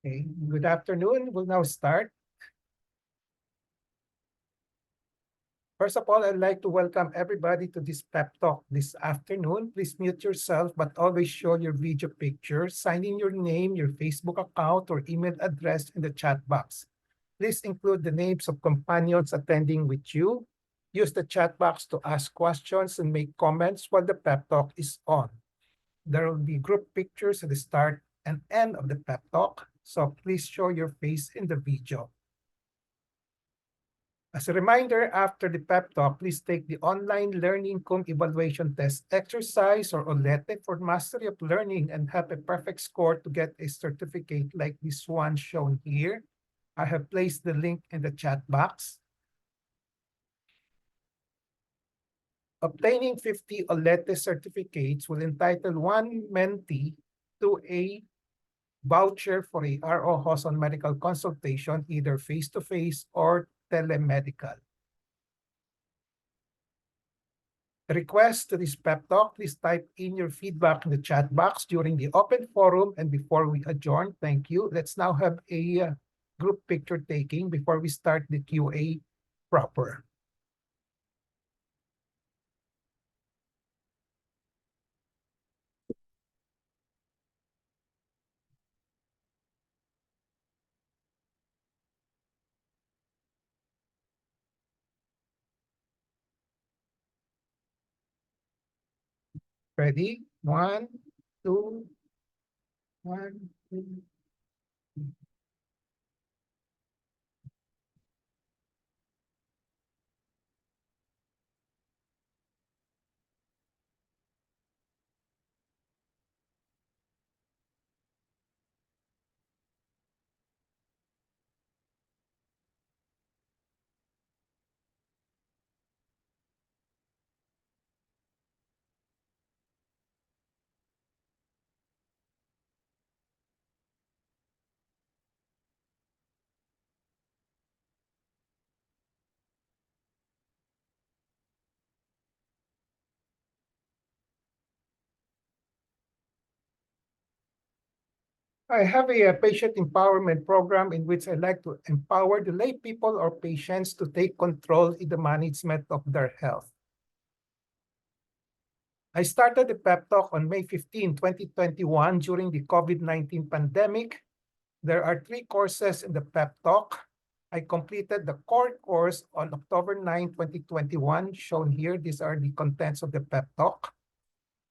Okay, good afternoon. We'll now start. First of all, I'd like to welcome everybody to this pep talk this afternoon. Please mute yourself, but always show your video picture, sign in your name, your Facebook account, or email address in the chat box. Please include the names of companions attending with you. Use the chat box to ask questions and make comments while the pep talk is on. There will be group pictures at the start and end of the pep talk, so please show your face in the video. As a reminder, after the pep talk, please take the online learning cum evaluation test exercise or OLETE for mastery of learning and have a perfect score to get a certificate like this one shown here. I have placed the link in the chat box. Obtaining 50 OLETE certificates will entitle one mentee to a voucher for a ROJoson medical consultation, either face-to-face or telemedical. Request to this pep talk, please type in your feedback in the chat box during the open forum and before we adjourn. Thank you. Let's now have a group picture taking before we start the QA proper. Ready? 1, 2, 1, 2. I have a patient empowerment program in which I like to empower the lay people or patients to take control in the management of their health. I started the pep talk on May 15, 2021 during the COVID-19 pandemic. There are 3 courses in the pep talk. I completed the core course on October 9, 2021, shown here. These are the contents of the pep talk.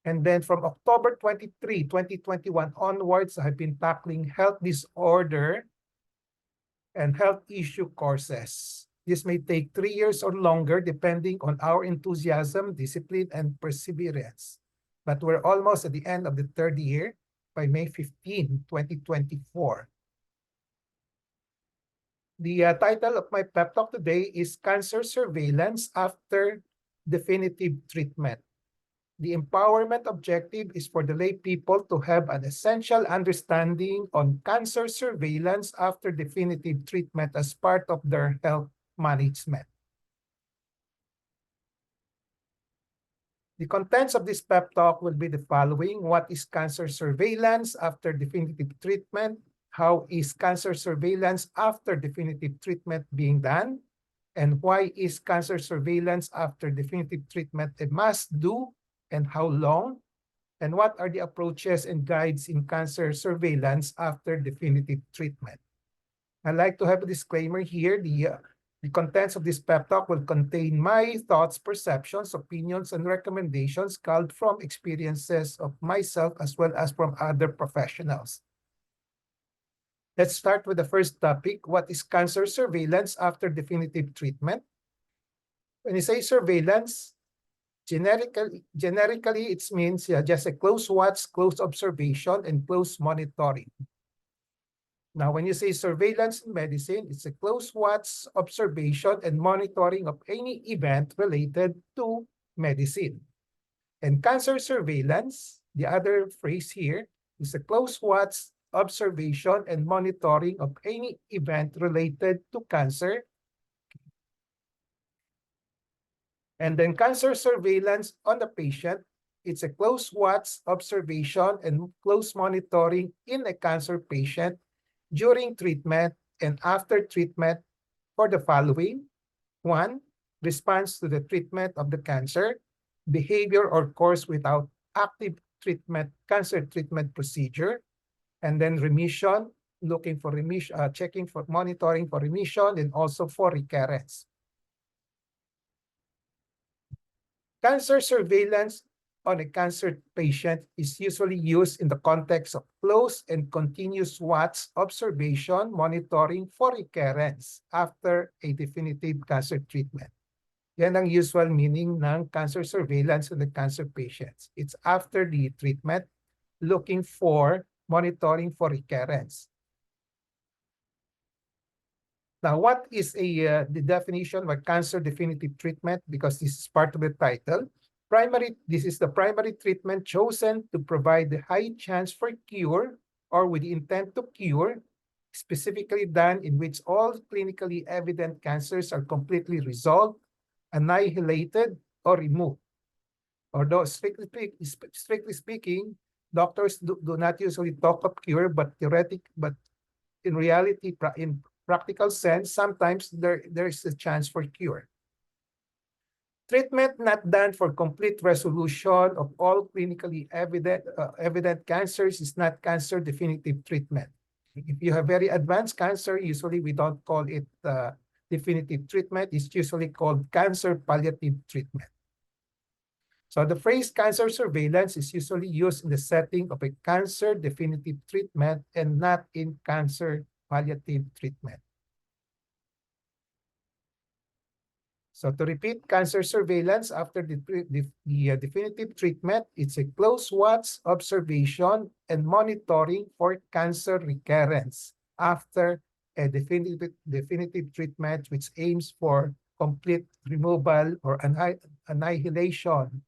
And then from October 23, 2021 onwards, I've been tackling health disorder and health issue courses. This may take 3 years or longer, depending on our enthusiasm, discipline, and perseverance. But we're almost at the end of the 3rd year by May 15, 2024. The title of my pep talk today is Cancer Surveillance After Definitive Treatment. The empowerment objective is for the lay people to have an essential understanding on cancer surveillance after definitive treatment as part of their health management. The contents of this pep talk will be the following. What is cancer surveillance after definitive treatment? How is cancer surveillance after definitive treatment being done? And why is cancer surveillance after definitive treatment a must-do? And how long? And what are the approaches and guides in cancer surveillance after definitive treatment? I'd like to have a disclaimer here. The contents of this pep talk will contain my thoughts, perceptions, opinions, and recommendations culled from experiences of myself as well as from other professionals. Let's start with the first topic. What is cancer surveillance after definitive treatment? When you say surveillance, generically, it means just a close watch, close observation, and close monitoring. Now, when you say surveillance in medicine, it's a close watch, observation, and monitoring of any event related to medicine. And cancer surveillance, the other phrase here, is a close watch, observation, and monitoring of any event related to cancer. And then cancer surveillance on the patient, it's a close watch, observation, and close monitoring in a cancer patient during treatment and after treatment for the following. 1. Response to the treatment of the cancer, behavior or course without active treatment, cancer treatment procedure, and then remission, looking for remission, checking for monitoring for remission, and also for recurrence. Cancer surveillance on a cancer patient is usually used in the context of close and continuous watch observation monitoring for recurrence after a definitive cancer treatment. Yan ang usual meaning ng cancer surveillance on the cancer patients. It's after the treatment, looking for monitoring for recurrence. Now, what is the definition of a cancer definitive treatment? Because this is part of the title. This is the primary treatment chosen to provide the high chance for cure or with the intent to cure, specifically done in which all clinically evident cancers are completely resolved, annihilated, or removed. Although strictly speaking, doctors do not usually talk of cure, but in reality, in practical sense, sometimes there is a chance for cure. Treatment not done for complete resolution of all clinically evident cancers is not cancer definitive treatment. If you have very advanced cancer, usually we don't call it definitive treatment. It's usually called cancer palliative treatment. So the phrase cancer surveillance is usually used in the setting of a cancer definitive treatment and not in cancer palliative treatment. So to repeat, cancer surveillance after the definitive treatment, it's a close watch, observation, and monitoring for cancer recurrence after a definitive treatment which aims for complete removal or annihilation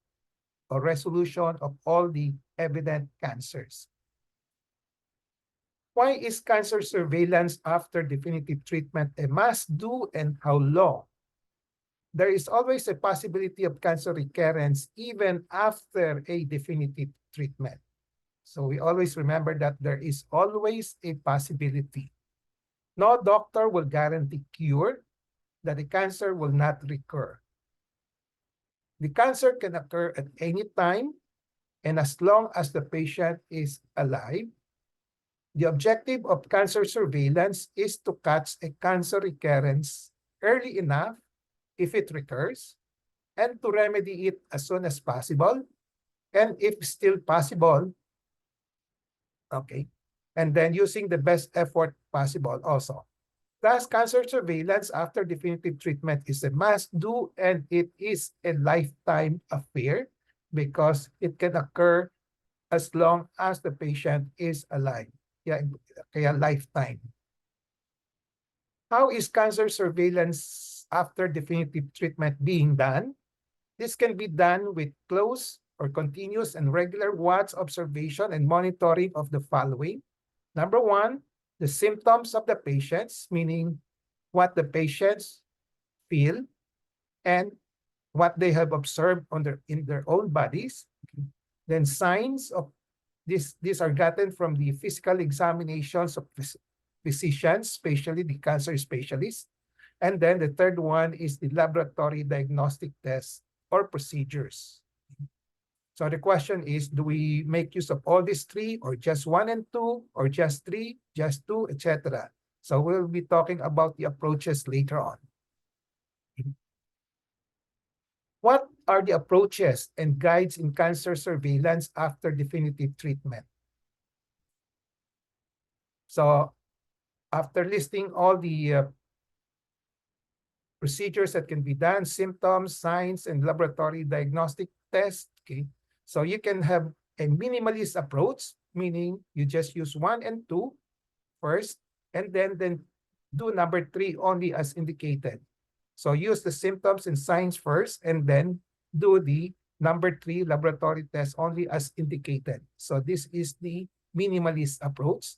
or resolution of all the evident cancers. Why is cancer surveillance after definitive treatment a must-do and how long? There is always a possibility of cancer recurrence even after a definitive treatment. So we always remember that there is always a possibility. No doctor will guarantee cure, that the cancer will not recur. The cancer can occur at any time, and as long as the patient is alive. The objective of cancer surveillance is to catch a cancer recurrence early enough if it recurs, and to remedy it as soon as possible, and if still possible, okay, and then using the best effort possible also. Thus, cancer surveillance after definitive treatment is a must-do, and it is a lifetime affair because it can occur as long as the patient is alive. Kaya lifetime. How is cancer surveillance after definitive treatment being done? This can be done with close or continuous and regular watch observation and monitoring of the following. Number 1, the symptoms of the patients, meaning what the patients feel and what they have observed in their own bodies. Then signs of these are gotten from the physical examinations of physicians, especially the cancer specialists. And then the third one is the laboratory diagnostic tests or procedures. So the question is, do we make use of all these three, or just 1 and 2, or just 3, just 2, etc.? So we'll be talking about the approaches later on. What are the approaches and guides in cancer surveillance after definitive treatment? So after listing all the procedures that can be done, symptoms, signs, and laboratory diagnostic tests, okay? So you can have a minimalist approach, meaning you just use 1 and 2 first, and then do number 3 only as indicated. So use the symptoms and signs first, and then do the number 3 laboratory test only as indicated. So this is the minimalist approach.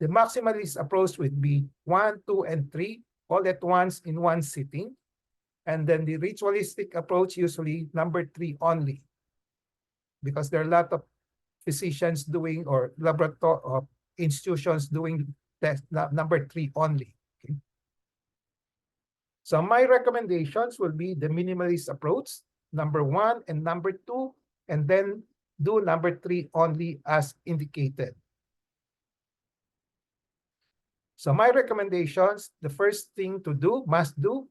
The maximalist approach would be 1, 2, and 3 all at once in one sitting. And then the ritualistic approach, usually number 3 only, because there are a lot of physicians doing or laboratory institutions doing test number 3 only. Okay? So my recommendations will be the minimalist approach, number 1 and number 2, and then do number 3 only as indicated. So my recommendations, the first thing to do, must do,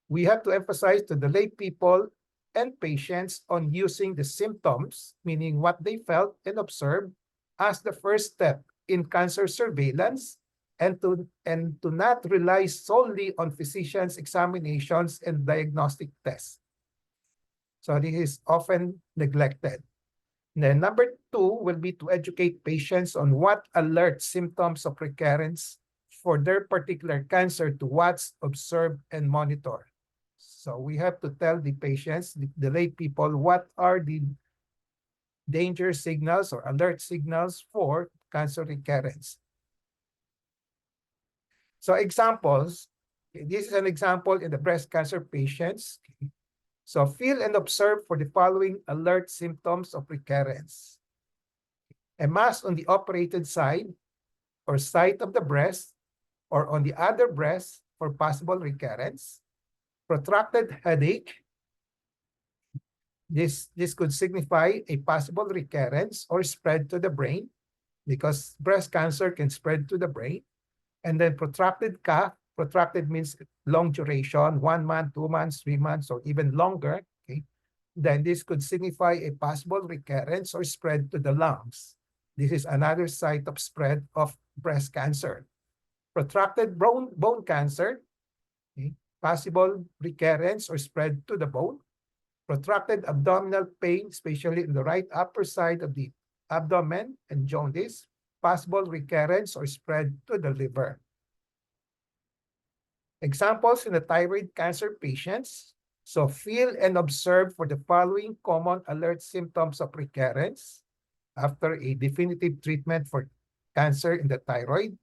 we have to emphasize to the lay people and patients on using the symptoms, meaning what they felt and observed, as the first step in cancer surveillance, and to not rely solely on physicians' examinations and diagnostic tests. So this is often neglected. And then number 2 will be to educate patients on what alert symptoms of recurrence for their particular cancer to watch, observe, and monitor. So we have to tell the patients, the lay people, what are the danger signals or alert signals for cancer recurrence. So examples, this is an example in the breast cancer patients. So feel and observe for the following alert symptoms of recurrence. A mass on the operated side or site of the breast or on the other breast for possible recurrence. Protracted headache. This could signify a possible recurrence or spread to the brain, because breast cancer can spread to the brain. And then protracted cough. Protracted means long duration, 1 month, 2 months, 3 months, or even longer. Okay? Then this could signify a possible recurrence or spread to the lungs. This is another site of spread of breast cancer. Protracted bone cancer. Okay? Possible recurrence or spread to the bone. Protracted abdominal pain, especially in the right upper side of the abdomen, and jaundice. Possible recurrence or spread to the liver. Examples in the thyroid cancer patients. So feel and observe for the following common alert symptoms of recurrence after a definitive treatment for cancer in the thyroid.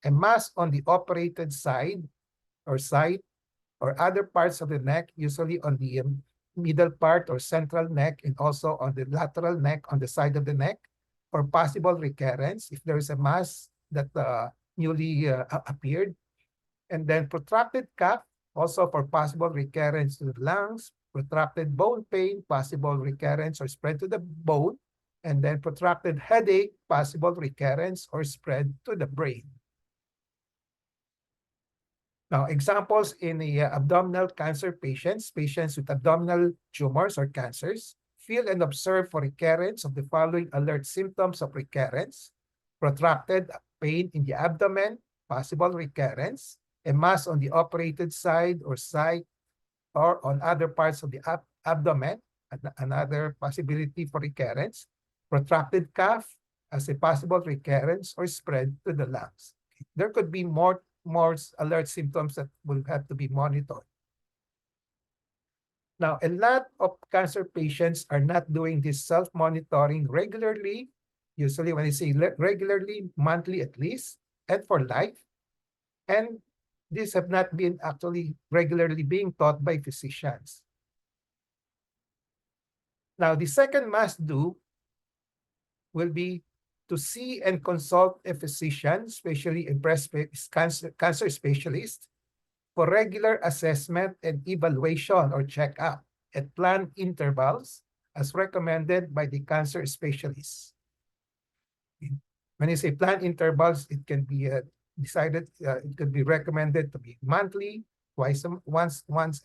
A mass on the operated side or site or other parts of the neck, usually on the middle part or central neck, and also on the lateral neck on the side of the neck, for possible recurrence if there is a mass that newly appeared. And then protracted cough, also for possible recurrence to the lungs. Protracted bone pain, possible recurrence or spread to the bone. And then protracted headache, possible recurrence or spread to the brain. Now, examples in the abdominal cancer patients, patients with abdominal tumors or cancers. Feel and observe for recurrence of the following alert symptoms of recurrence. Protracted pain in the abdomen, possible recurrence. A mass on the operated side or site or on other parts of the abdomen, another possibility for recurrence. Protracted cough as a possible recurrence or spread to the lungs. There could be more alert symptoms that will have to be monitored. Now, a lot of cancer patients are not doing this self-monitoring regularly. Usually when I say regularly, monthly at least, and for life. And these have not been actually regularly being taught by physicians. Now, the second must-do will be to see and consult a physician, especially a breast cancer specialist, for regular assessment and evaluation or checkup at planned intervals as recommended by the cancer specialist. When you say planned intervals, it can be decided, it could be recommended to be monthly, once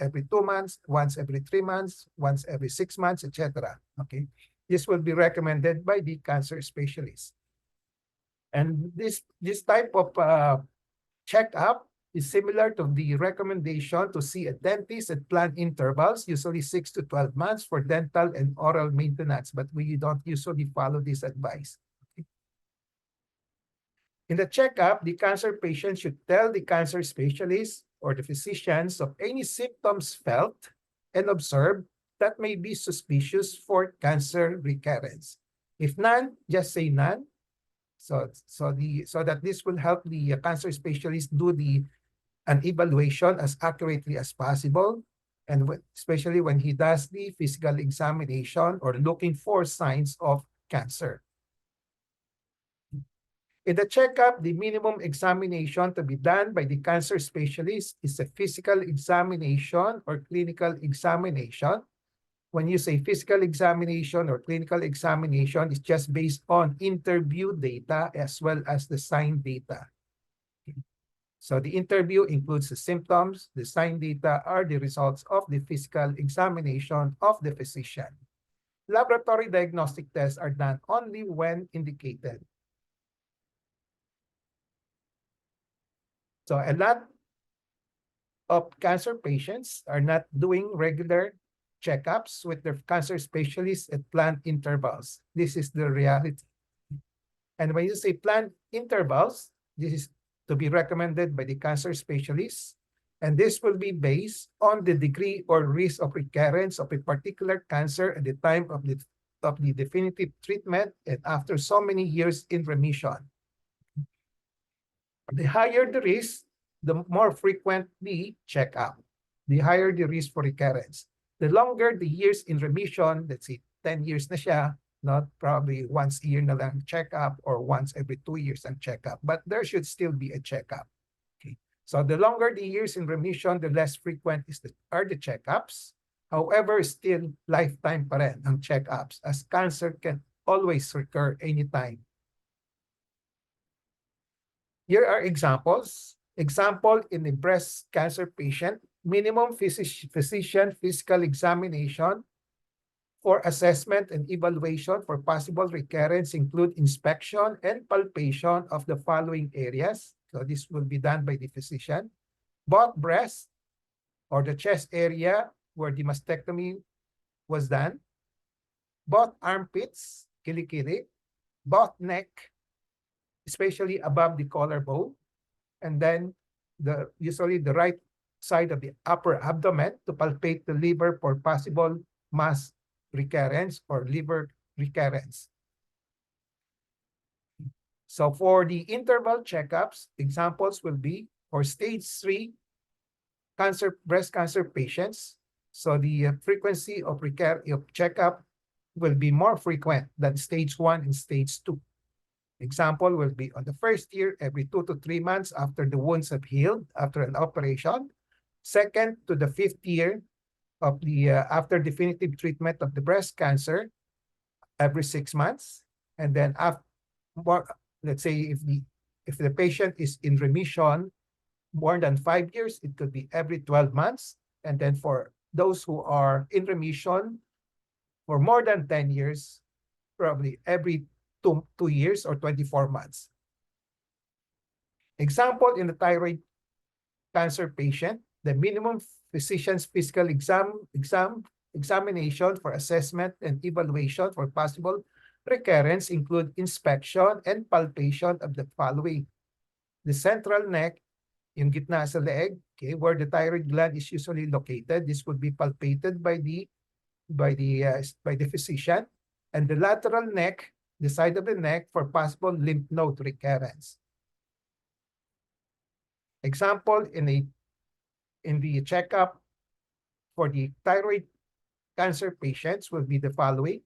every 2 months, once every 3 months, once every 6 months, etc. Okay, this will be recommended by the cancer specialist. And this type of checkup is similar to the recommendation to see a dentist at planned intervals, usually 6 to 12 months for dental and oral maintenance, but we don't usually follow this advice. Okay. In the checkup, the cancer patient should tell the cancer specialist or the physicians of any symptoms felt and observed that may be suspicious for cancer recurrence. If none, just say none. So that this will help the cancer specialist do an evaluation as accurately as possible, and especially when he does the physical examination or looking for signs of cancer. In the checkup, the minimum examination to be done by the cancer specialist is a physical examination or clinical examination. When you say physical examination or clinical examination, it's just based on interview data as well as the sign data. So the interview includes the symptoms. The sign data are the results of the physical examination of the physician. Laboratory diagnostic tests are done only when indicated. So a lot of cancer patients are not doing regular checkups with their cancer specialists at planned intervals. This is the reality. And when you say planned intervals, this is to be recommended by the cancer specialists. And this will be based on the degree or risk of recurrence of a particular cancer at the time of the definitive treatment and after so many years in remission. The higher the risk, the more frequent the checkup. The higher the risk for recurrence. The longer the years in remission, let's say 10 years na siya, not probably once a year na lang checkup or once every 2 years ang checkup, but there should still be a checkup. Okay. So the longer the years in remission, the less frequent are the checkups. However, still lifetime pa rin ang checkups as cancer can always recur anytime. Here are examples. Example, in a breast cancer patient, minimum physician physical examination for assessment and evaluation for possible recurrence include inspection and palpation of the following areas. So this will be done by the physician. Both breast or the chest area where the mastectomy was done. Both armpits, kilikili. Both neck, especially above the collarbone. And then usually the right side of the upper abdomen to palpate the liver for possible mass recurrence or liver recurrence. So for the interval checkups, examples will be for stage 3 breast cancer patients. So the frequency of checkup will be more frequent than stage 1 and stage 2. Example will be on the first year, every 2 to 3 months after the wounds have healed after an operation. Second to the 5th year of the after definitive treatment of the breast cancer, every 6 months. And then after, let's say if the patient is in remission more than 5 years, it could be every 12 months. And then for those who are in remission for more than 10 years, probably every 2 years or 24 months. Example, in the thyroid cancer patient, the minimum physician's physical examination for assessment and evaluation for possible recurrence include inspection and palpation of the following. The central neck, yung gitna sa leeg, okay, where the thyroid gland is usually located. This would be palpated by the physician. And the lateral neck, the side of the neck for possible lymph node recurrence. Example, in the checkup for the thyroid cancer patients will be the following.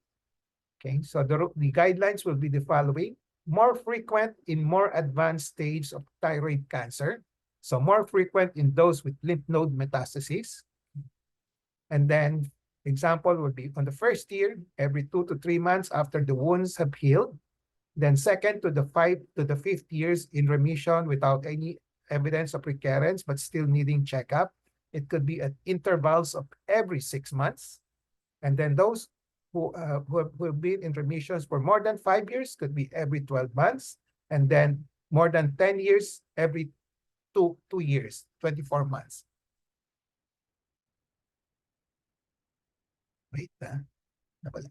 Okay, so the guidelines will be the following. More frequent in more advanced stage of thyroid cancer. So more frequent in those with lymph node metastases. And then example would be on the first year, every 2 to 3 months after the wounds have healed. Then second to the 5th years in remission without any evidence of recurrence, but still needing checkup. It could be at intervals of every 6 months. And then those who have been in remissions for more than 5 years could be every 12 months. And then more than 10 years, every 2 years, 24 months. Wait, nawala.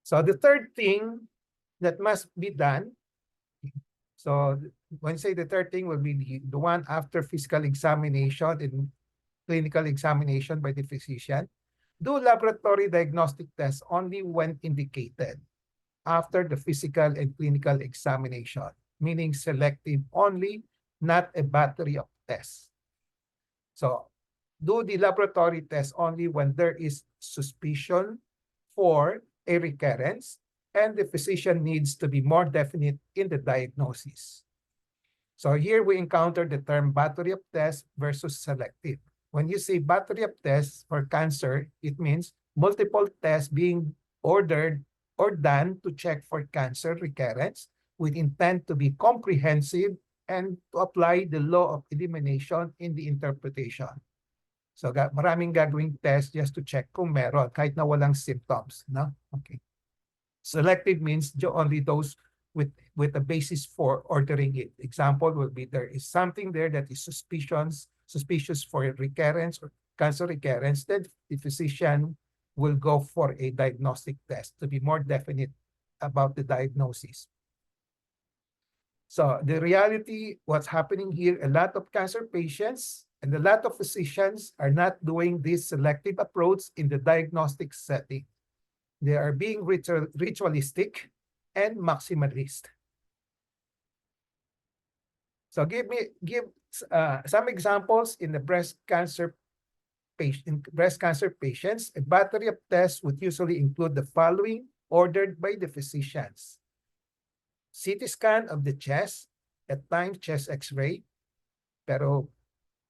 So the third thing that must be done, so when I say the third thing will be the one after physical examination and clinical examination by the physician, do laboratory diagnostic tests only when indicated after the physical and clinical examination, meaning selective only, not a battery of tests. So do the laboratory test only when there is suspicion for a recurrence and the physician needs to be more definite in the diagnosis. So here we encounter the term battery of tests versus selective. When you say battery of tests for cancer, it means multiple tests being ordered or done to check for cancer recurrence with intent to be comprehensive and to apply the law of elimination in the interpretation. So maraming gagawing test just to check kung meron kahit na walang symptoms, no? Okay. Selective means only those with a basis for ordering it. Example will be there is something there that is suspicious for recurrence or cancer recurrence, then the physician will go for a diagnostic test to be more definite about the diagnosis. So the reality, what's happening here, a lot of cancer patients and a lot of physicians are not doing this selective approach in the diagnostic setting. They are being ritualistic and maximalist. So give some examples in the breast cancer patients. A battery of tests would usually include the following ordered by the physicians: CT scan of the chest, at times chest X-ray, pero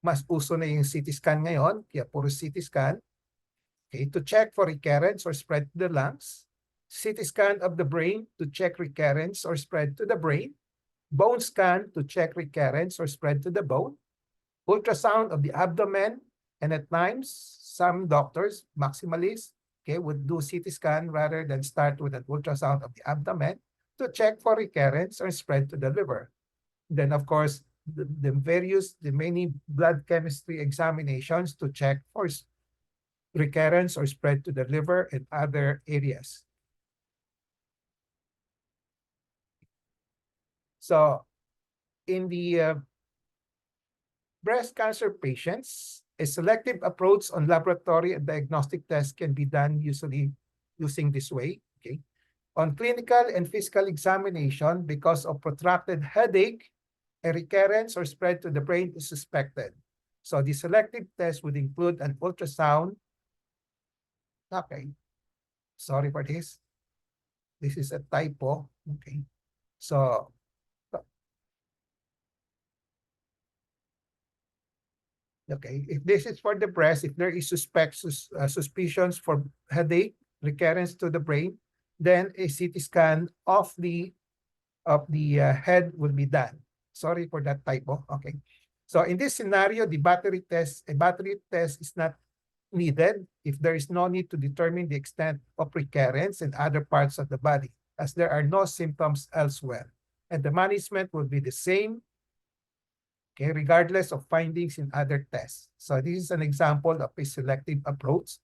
mas uso na yung CT scan ngayon, kaya puro CT scan. Okay, to check for recurrence or spread to the lungs. CT scan of the brain to check recurrence or spread to the brain. Bone scan to check recurrence or spread to the bone. Ultrasound of the abdomen, and at times, some doctors, maximalists, okay, would do CT scan rather than start with an ultrasound of the abdomen to check for recurrence or spread to the liver. Then, of course, the many blood chemistry examinations to check for recurrence or spread to the liver and other areas. So in the breast cancer patients, a selective approach on laboratory and diagnostic tests can be done usually using this way. Okay. On clinical and physical examination, because of protracted headache, a recurrence or spread to the brain is suspected. So the selective test would include an ultrasound. Okay. Sorry for this. This is a typo. Okay. So okay, if this is for the breast, if there is suspicions for headache, recurrence to the brain, then a CT scan of the head will be done. Sorry for that typo. Okay. So in this scenario, a battery test is not needed if there is no need to determine the extent of recurrence in other parts of the body, as there are no symptoms elsewhere. And the management will be the same, okay, regardless of findings in other tests. So this is an example of a selective approach.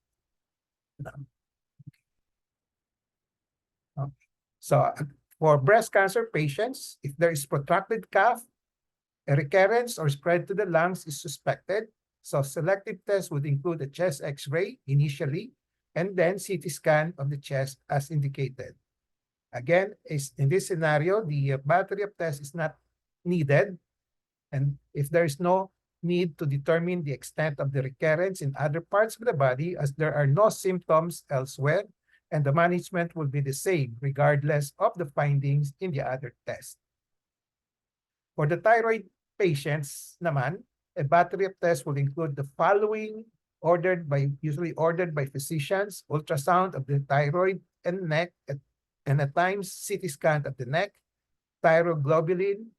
So for breast cancer patients, if there is protracted cough, a recurrence or spread to the lungs is suspected. So selective tests would include a chest X-ray initially, and then CT scan of the chest as indicated. Again, in this scenario, the battery of tests is not needed. And if there is no need to determine the extent of the recurrence in other parts of the body, as there are no symptoms elsewhere, and the management will be the same regardless of the findings in the other tests. For the thyroid patients naman, a battery of tests will include the following usually ordered by physicians: ultrasound of the thyroid and neck, and at times CT scan of the neck, thyroglobulin,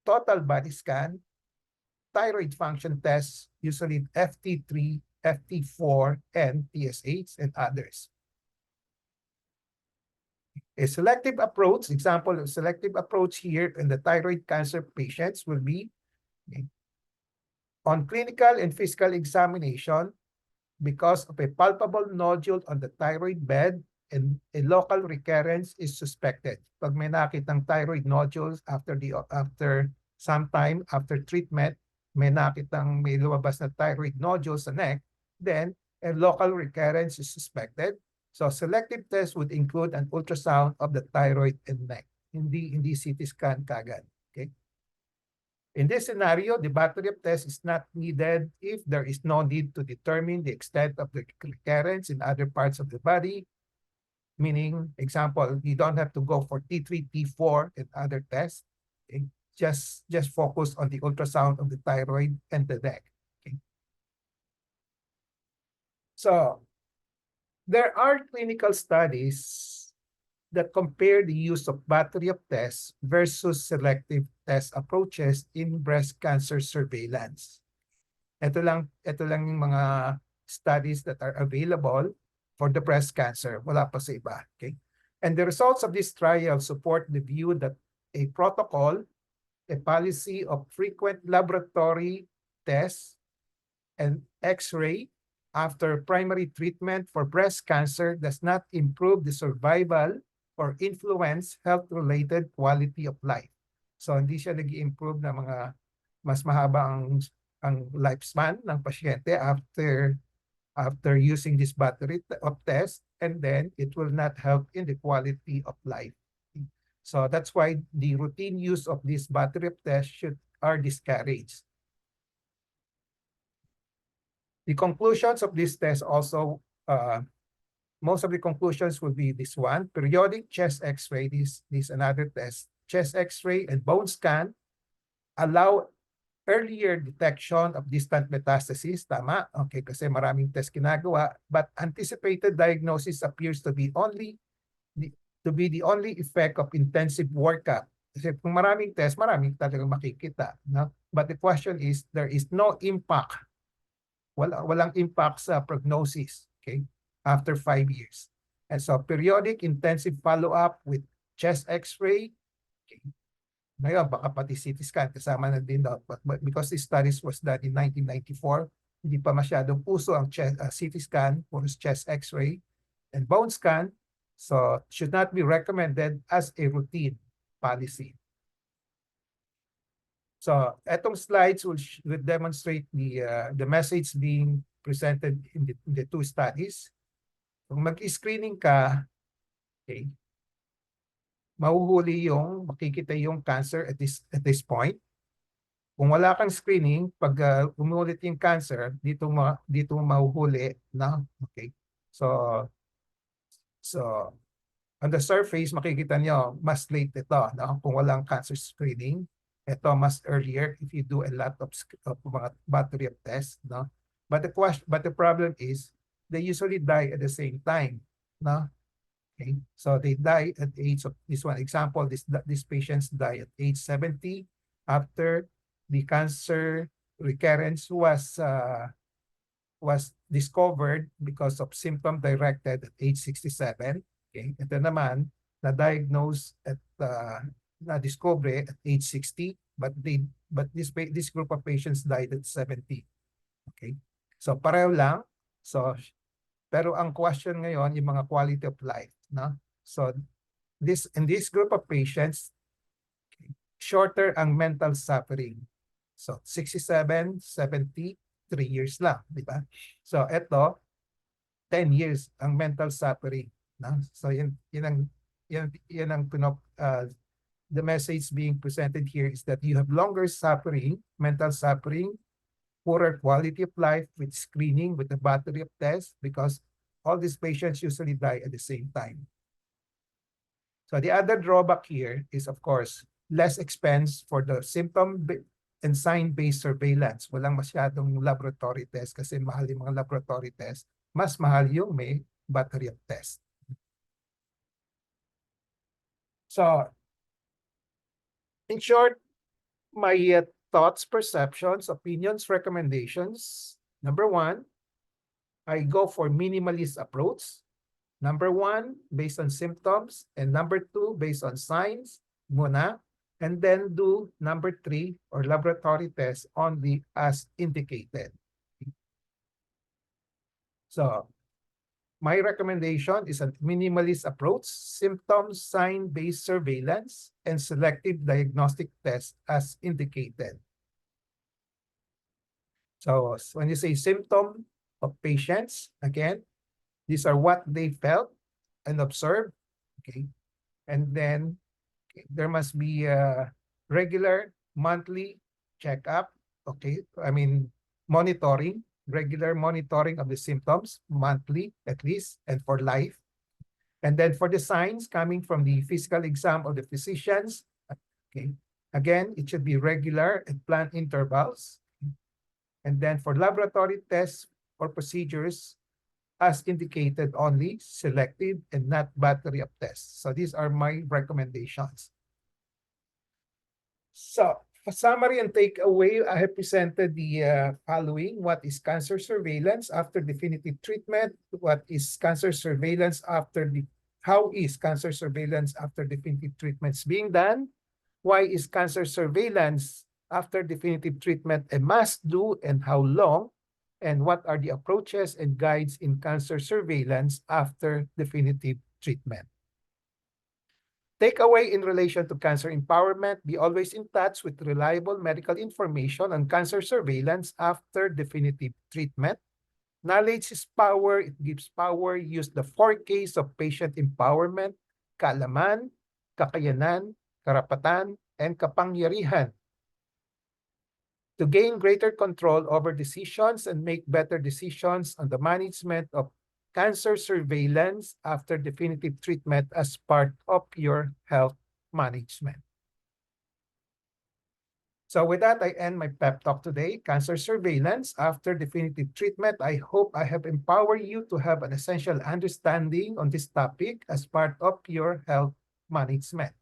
total body scan, thyroid function tests, usually FT3, FT4, and TSH, and others. A selective approach, example of selective approach here in the thyroid cancer patients will be on clinical and physical examination, because of a palpable nodule on the thyroid bed and a local recurrence is suspected. Pag may nakitang thyroid nodules after some time after treatment, may nakitang may lumabas na thyroid nodule sa neck, then a local recurrence is suspected. So selective tests would include an ultrasound of the thyroid and neck, hindi CT scan kagad. Okay. In this scenario, the battery of tests is not needed if there is no need to determine the extent of the recurrence in other parts of the body. Meaning, example, you don't have to go for T3, T4, and other tests. Okay? Just focus on the ultrasound of the thyroid and the neck. Okay? So, there are clinical studies that compare the use of battery of tests versus selective test approaches in breast cancer surveillance. Ito lang yung mga studies that are available for the breast cancer. Wala pa sa iba. Okay? And the results of this trial support the view that a protocol, a policy of frequent laboratory tests and X-ray after primary treatment for breast cancer does not improve the survival or influence health-related quality of life. So hindi siya nag-i-improve na mga mas mahaba ang lifespan ng pasyente after using this battery of test, and then it will not help in the quality of life. So that's why the routine use of this battery of tests are discouraged. The conclusions of this test also, most of the conclusions will be this one: periodic chest X-ray, this another test, chest X-ray and bone scan allow earlier detection of distant metastasis. Tama, okay, kasi maraming test ginagawa, but anticipated diagnosis appears to be the only effect of intensive workup. Kasi kung maraming test, maraming talagang makikita, no? But the question is, there is no impact. Walang impact sa prognosis, okay, after 5 years. And so periodic intensive follow-up with chest X-ray, okay. Ngayon, baka pati CT scan kasama na din daw. But because this studies was done in 1994, hindi pa masyadong uso ang CT scan, puro chest X-ray and bone scan, so should not be recommended as a routine policy. So, etong slides will demonstrate the message being presented in the two studies. Kung mag-screening ka, okay, makikita yung cancer at this point. Kung wala kang screening, pag umulit yung cancer, dito mahuhuli na, okay. So on the surface, makikita nyo, mas late ito, no? Kung walang cancer screening. Ito mas earlier if you do a lot of mga battery of tests, no? But the problem is they usually die at the same time, no? Okay, so they die at the age of this one example. These patients die at age 70 after the cancer recurrence was discovered because of symptom directed at age 67. Okay, ito naman na-diagnose at na-discover at age 60, but this group of patients died at 70. Okay, so pareho lang. So pero ang question ngayon yung mga quality of life, no? So in this group of patients, okay, shorter ang mental suffering. So 67, 70, 3 years lang, di ba? So ito 10 years ang mental suffering, no? So yan ang the message being presented here is that you have longer suffering, mental suffering, poorer quality of life with screening, with a battery of tests, because all these patients usually die at the same time. So the other drawback here is, of course, less expense for the symptom and sign-based surveillance. Walang masyadong laboratory test kasi mahal yung mga laboratory test. Mas mahal yung may battery of tests. So, in short, my thoughts, perceptions, opinions, recommendations. Number 1, I go for minimalist approach. Number 1, based on symptoms. And number 2, based on signs muna. And then do number 3 or laboratory test only as indicated. So, my recommendation is a minimalist approach, symptom sign-based surveillance, and selective diagnostic tests as indicated. So when you say symptom of patients, again, these are what they felt and observed, okay? And then okay, there must be regular, monthly, checkup, okay? I mean, monitoring, regular monitoring of the symptoms, monthly at least, and for life. And then for the signs coming from the physical exam of the physicians, okay? Again, it should be regular and planned intervals. And then for laboratory tests or procedures, as indicated, only selective and not battery of tests. So these are my recommendations. So for summary and takeaway, I have presented the following. What is cancer surveillance after definitive treatment? What is cancer surveillance after the, how is cancer surveillance after definitive treatments being done? Why is cancer surveillance after definitive treatment a must do and how long? And what are the approaches and guides in cancer surveillance after definitive treatment? Takeaway in relation to cancer empowerment, be always in touch with reliable medical information on cancer surveillance after definitive treatment. Knowledge is power, it gives power. Use the 4Ks of patient empowerment: kaalaman, kakayanan, karapatan, and kapangyarihan to gain greater control over decisions and make better decisions on the management of cancer surveillance after definitive treatment as part of your health management. So with that, I end my pep talk today, cancer surveillance after definitive treatment. I hope I have empowered you to have an essential understanding on this topic as part of your health management.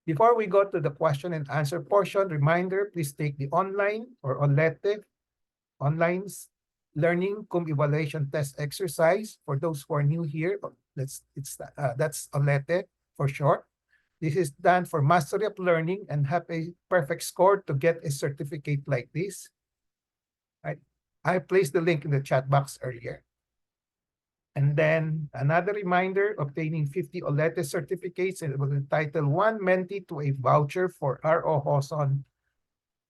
Before we go to the question and answer portion, reminder, please take the online or online learning cum evaluation test exercise. For those who are new here, that's OLETE for short. This is done for mastery of learning and have a perfect score to get a certificate like this. Right? I placed the link in the chat box earlier. And then another reminder, obtaining 50 OLETE certificates and will entitle one mentee to a voucher for ROJoson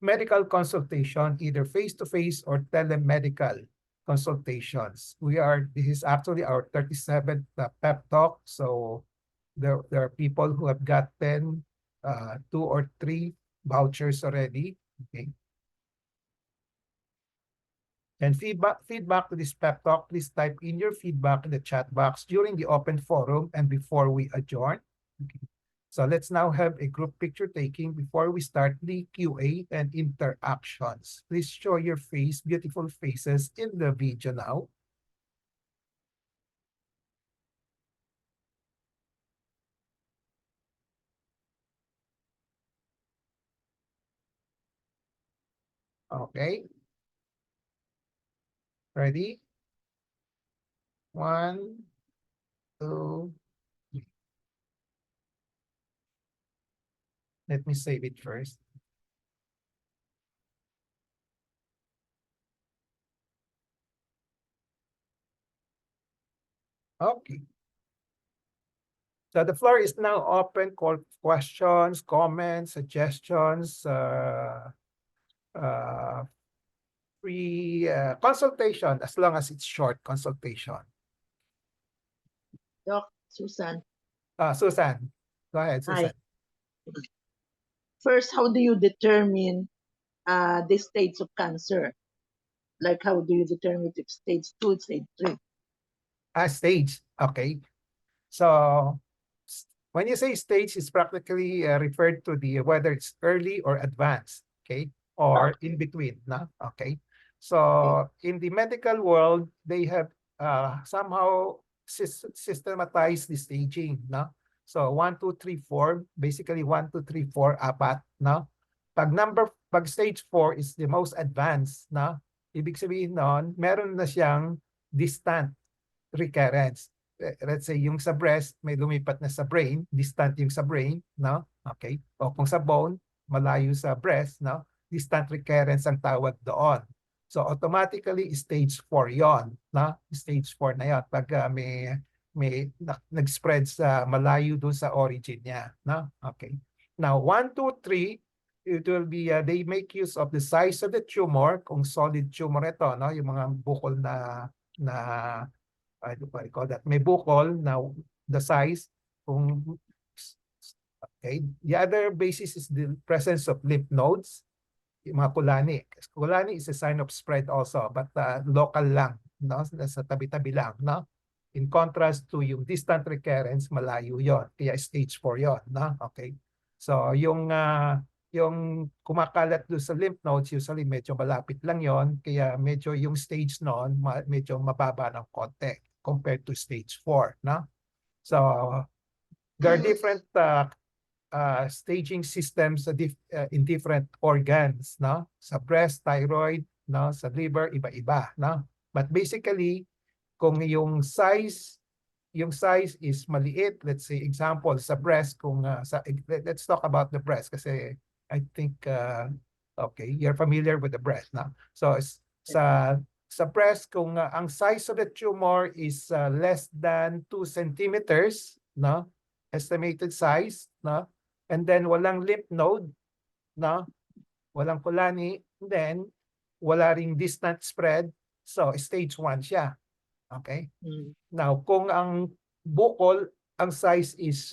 medical consultation, either face-to-face or telemedical consultations. This is actually our 37th pep talk. So there are people who have gotten 2 or 3 vouchers already. Okay. And feedback to this pep talk, please type in your feedback in the chat box during the open forum and before we adjourn. Okay. So let's now have a group picture taking before we start the QA and interactions. Please show your face, beautiful faces in the video now. Okay. Ready? 1, 2, 3. Let me save it first. Okay. So the floor is now open for questions, comments, suggestions, free consultation, as long as it's short consultation. Doc, Susan. Susan, go ahead, Susan. Hi. First, how do you determine the states of cancer? Like, how do you determine if stage 2, stage 3? Stage, okay. So when you say stage, it's practically referred to the whether it's early or advanced, okay, or in between, no? Okay. So in the medical world, they have somehow systematized the staging, no? So 1, 2, 3, 4, basically 1, 2, 3, 4, apat, no? Pag stage 4 is the most advanced, no? Ibig sabihin nun, meron na siyang distant recurrence. Let's say yung sa breast may lumipat na sa brain, distant yung sa brain, no? Okay. O kung sa bone, malayo sa breast, no? Distant recurrence ang tawag doon. So automatically stage 4 'yon, no? Stage 4 na 'yon pag may nag-spread sa malayo doon sa origin niya, no? Okay. Now 1, 2, 3, it will be they make use of the size of the tumor, kung solid tumor ito, no? Yung mga bukol na I call that may bukol na the size, kung Okay. The other basis is the presence of lymph nodes, yung mga kulani. Kulani is a sign of spread also, but local lang, no? Sa tabi-tabi lang, no? In contrast to yung distant recurrence, malayo yon, kaya stage 4 yon, no? Okay. So yung kumakalat doon sa lymph nodes, usually medyo malapit lang yon, kaya medyo yung stage noon medyo mababa ng konti compared to stage 4, no? So there are different staging systems in different organs, no? Sa breast, thyroid, no? Sa liver, iba-iba, no? But basically, kung yung size is maliit, let's say example sa breast, kung let's talk about the breast kasi I think okay, you're familiar with the breast, no? So sa breast, kung ang size of the tumor is less than 2 centimeters, no? Estimated size, no? And then walang lymph node, no? Walang kulani, then wala ring distant spread, so stage 1 siya. Okay? Now, kung ang bukol, ang size is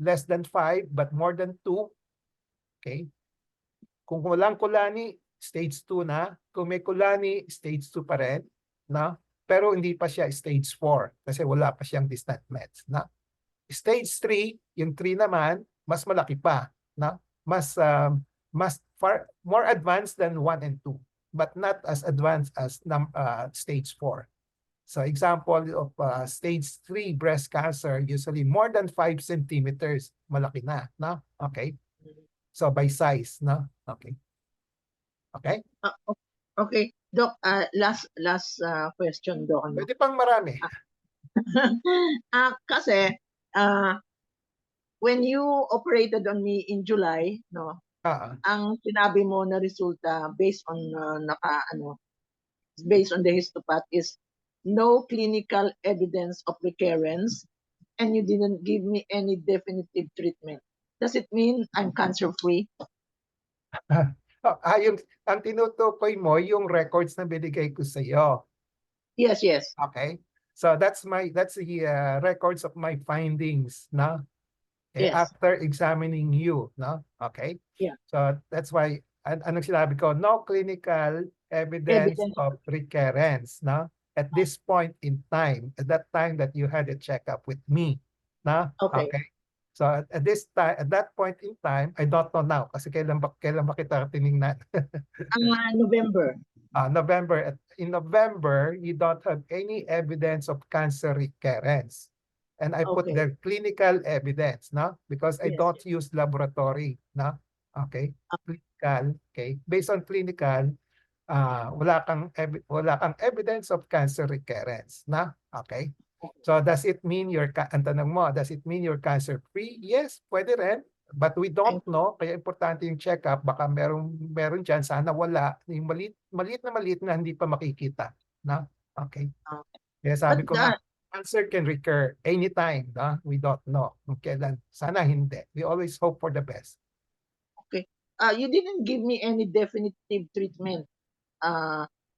less than 5 but more than 2, okay? Kung walang kulani, stage 2 na. Kung may kulani, stage 2 pa rin, no? Pero hindi pa siya stage 4 kasi wala pa siyang distant mets, no? Stage 3, yung 3 naman, mas malaki pa, no? Mas more advanced than 1 and 2, but not as advanced as stage 4. So example of stage 3 breast cancer, usually more than 5 centimeters, malaki na, no? Okay? So by size, no? Okay. Okay? Okay. Doc, last question, Doc. Ano? Pwede pang marami. Kasi, when you operated on me in July, no, ang sinabi mo na resulta based on based on the histopath is no clinical evidence of recurrence, and you didn't give me any definitive treatment. Does it mean I'm cancer-free? Ang tinutukoy mo, yung records na binigay ko sa iyo. Yes, yes. Okay? So that's the records of my findings, no? Okay, Yes. after examining you, no? Okay? Yeah. So that's why, anong sinabi ko? No clinical evidence of recurrence, no? At this point in time, at that time that you had a checkup with me, no? Okay. So at that point in time, I don't know now kasi kailan ba kita tiningnan? November. November. In November, you don't have any evidence of cancer recurrence. And I put the clinical evidence, no? Because I don't use laboratory, no? Okay? Clinical, okay? Based on clinical, wala kang evidence of cancer recurrence, na? Okay? So does it mean ang tanong mo, does it mean you're cancer-free? Yes, pwede rin. But we don't know, kaya importante yung check-up. Baka meron dyan, sana wala. Yung maliit na hindi pa makikita. No? Okay. Kaya sabi ko nga, cancer can recur anytime. No? We don't know kung kailan. Sana hindi. We always hope for the best. Okay. You didn't give me any definitive treatment.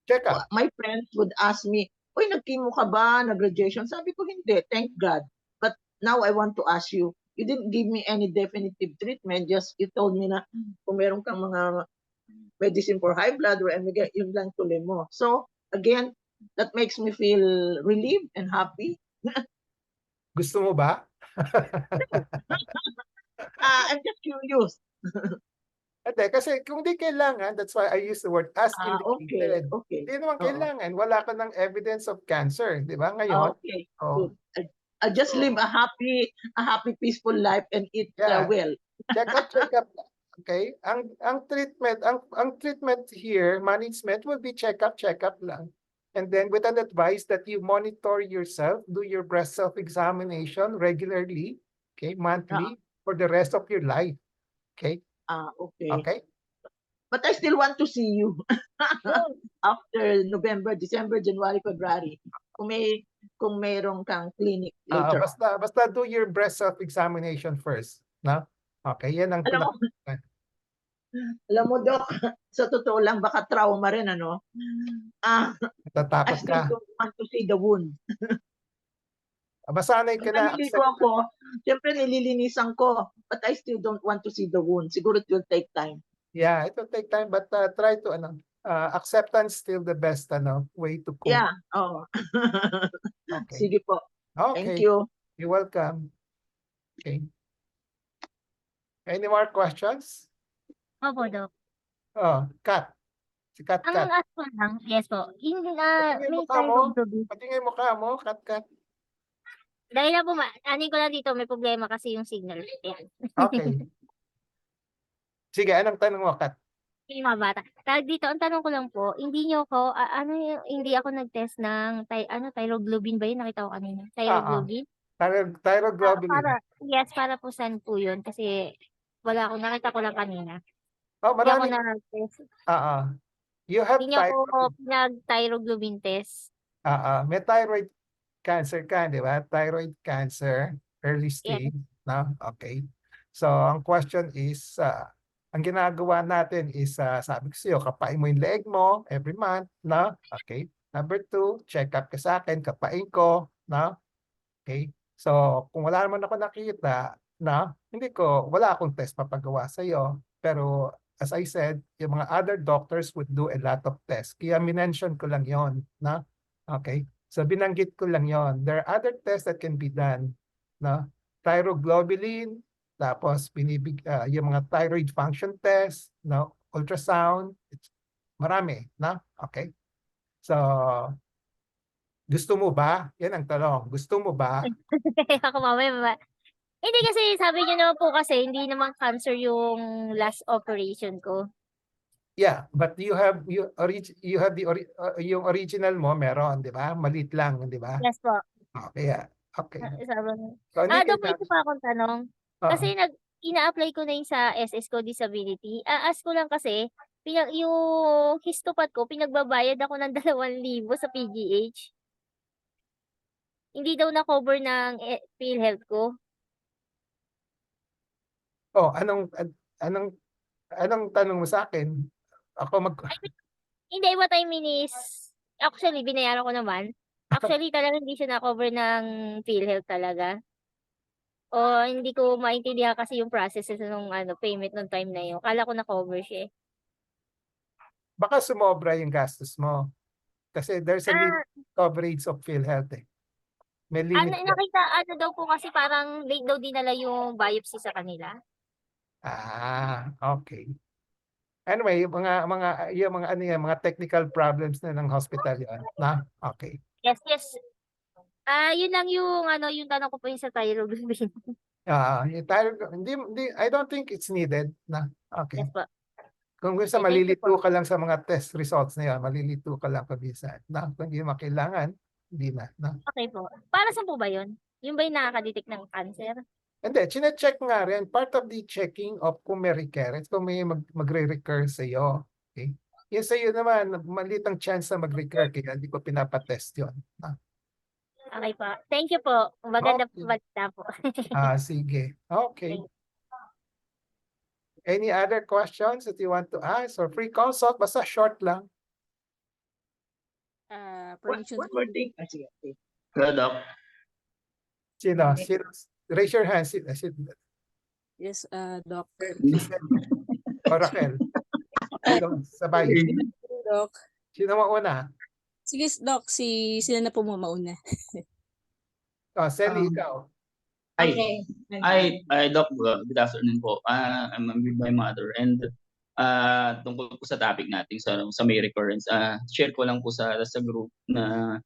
Check-up. My friends would ask me, uy, nag-chemo ka ba? Nag-radiation? Sabi ko, hindi. Thank God. But now I want to ask you, you didn't give me any definitive treatment. Just you told me na kung meron kang mga medicine for high blood or omega, yun lang tuloy mo. So, again, that makes me feel relieved and happy. Gusto mo ba? I'm just curious. Hindi, kasi kung di kailangan, that's why I use the word as indicated. Okay. Hindi naman kailangan. Wala ka ng evidence of cancer. Di ba? Ngayon. Okay, good. I just live a happy, peaceful life and eat well. Check up. Okay? Ang treatment here, management will be check up lang. And then with an advice that you monitor yourself, do your breast self-examination regularly, okay, monthly, for the rest of your life. Okay? Okay. But I still want to see you after November, December, January, February. Kung mayroong kang clinic later. Basta do your breast self-examination first. No? Okay, yan ang Alam mo, Doc, sa totoo lang, baka trauma rin, ano? I still don't want to see the wound. Masanay ka na. Naliligo ako, siyempre nililinisan ko. but I still don't want to see the wound. Siguro it will take time. Yeah, it will take time, but try to acceptance still the best way to cope. Yeah. Oh. Okay. Sige po. Thank Okay. you. You're welcome. Okay. Any more questions? Opo, Doc. Oh, Kat. Si Kat. Ang ask ko lang, yes po, Patingin may mukha mo. thyroglobin. Patingin mukha mo, Kat. Dahil na po, anin ko lang dito, may problema kasi yung signal. Ayan. Okay. Sige, anong tanong mo, Kat? Yung mga bata. Tawag dito, ang tanong ko lang po, hindi nyo ko, hindi ako nag-test ng, thyroglobin ba yun? Nakita ko kanina. Thyroglobin? Thyroglobulin. Para po saan po yun? Kasi wala akong, nakita ko lang kanina. Oh, Hindi ako marami. nag-test. You have Hindi nyo ko thyroid. pinag-thyroglobin test. May thyroid cancer ka, di ba? Thyroid cancer, early stage. No? Okay. So, ang question is, ang ginagawa natin is, sabi ko sa'yo, kapain mo yung leg mo every month. No? Okay. Number 2, check up ka sa akin, kapain ko. No? Okay. So, kung wala naman ako nakita, wala akong test papagawa sa'yo. Pero, as I said, yung mga other doctors would do a lot of tests. Kaya minention ko lang yon, no? Okay? So, binanggit ko lang yon. There are other tests that can be done, no? Thyroglobulin, tapos yung mga thyroid function test, no? Ultrasound, marami, no? Okay? So, gusto mo ba? Yan ang tanong. Gusto mo ba? Ako mamaya. Hindi kasi sabi niyo naman po kasi hindi naman cancer yung last operation ko. Yeah, but you have the yung original mo meron, 'di ba? Maliit lang, 'di ba? Yes po. Okay, yeah. Okay. Sabi So, hindi Doc, may kailangan. isa pa akong tanong. Kasi ina-apply ko na yung sa SS ko disability. Ask ko lang kasi, yung histopath ko, pinagbabayad ako ng 2,000 sa PGH. Hindi daw na-cover ng PhilHealth ko. Oh, anong tanong mo sa akin? Hindi, what I mean is, actually, binayaran ko naman. Actually, talaga hindi siya na-cover ng PhilHealth talaga. O hindi ko maintindihan kasi yung process nung payment nung time na yun. Akala ko na-cover siya eh. Baka sumobra yung gastos mo. Kasi there's a limit coverage of PhilHealth eh. May limit. Nakita, daw po kasi parang late daw dinala yung biopsy sa kanila. Okay. Anyway, yung mga technical problems na ng hospital yun. Okay. Yes. Yun lang yung tanong ko po yung sa thyroglobin. I don't think it's needed na. Okay. Yes po. Kung gusto Okay, thank you malilito po. ka lang sa mga test results na yan, malilito ka lang kabisa. Kung hindi makailangan, hindi na. Okay po. Para saan po ba yun? Yung ba yung nakaka-detect ng cancer? Hindi, chine-check nga rin. Part of the checking of kung may recurrence, kung may magre-recur sa iyo. Okay? Yung sa iyo naman, maliit ang chance na mag-recur, kaya hindi ko pinapatest yun. Okay po. Thank you po. Maganda Okay. balita po. Sige. Okay. Thank you. Any other questions that you want to ask or free consult? Basta short lang. One more thing. Sige. Hello, Doc. Sino? Raise your hand. Yes, Doc. O Raquel. Sabay. Doc. Sino mauna? Sige, Doc. Sila na po mauna. Sally, ikaw. Okay. Doc, good afternoon po. I'm with my mother and tungkol po sa topic natin sa may recurrence. Share ko lang po sa group na